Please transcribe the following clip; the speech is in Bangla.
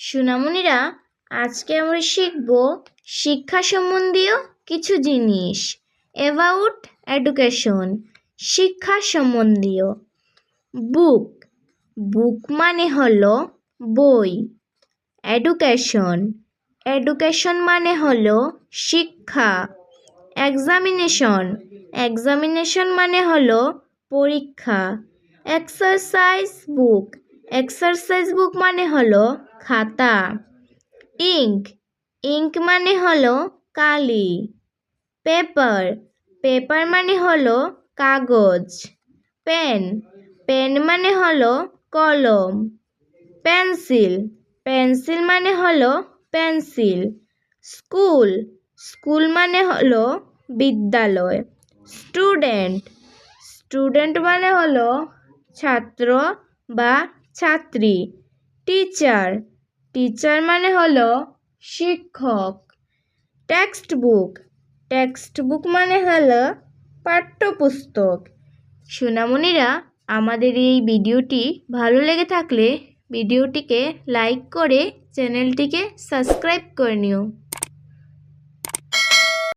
সোনামণিরা, আজকে আমরা শিখব শিক্ষা সম্বন্ধীয় কিছু জিনিস। অ্যাবাউট এডুকেশন, শিক্ষা সম্বন্ধীয়। বুক, বুক মানে হলো বই। এডুকেশন, এডুকেশন মানে হলো শিক্ষা। এক্সামিনেশন, এক্সামিনেশন মানে হলো পরীক্ষা। এক্সারসাইজ বুক, এক্সারসাইজ বুক মানে হলো খাতা। ইঙ্ক, ইঙ্ক মানে হলো কালি। পেপার, পেপার মানে হলো কাগজ। পেন, পেন মানে হলো কলম। পেন্সিল, পেন্সিল মানে হলো পেন্সিল। স্কুল, স্কুল মানে হলো বিদ্যালয়। স্টুডেন্ট, স্টুডেন্ট মানে হলো ছাত্র বা ছাত্রী। টিচার, টিচার মানে হলো শিক্ষক। টেক্সট বুক, টেক্সট বুক মানে হলো পাঠ্যপুস্তক। সোনামণিরা, আমাদের এই ভিডিওটি ভালো লেগে থাকলে ভিডিওটিকে লাইক করে চ্যানেলটিকে সাবস্ক্রাইব করে নিও।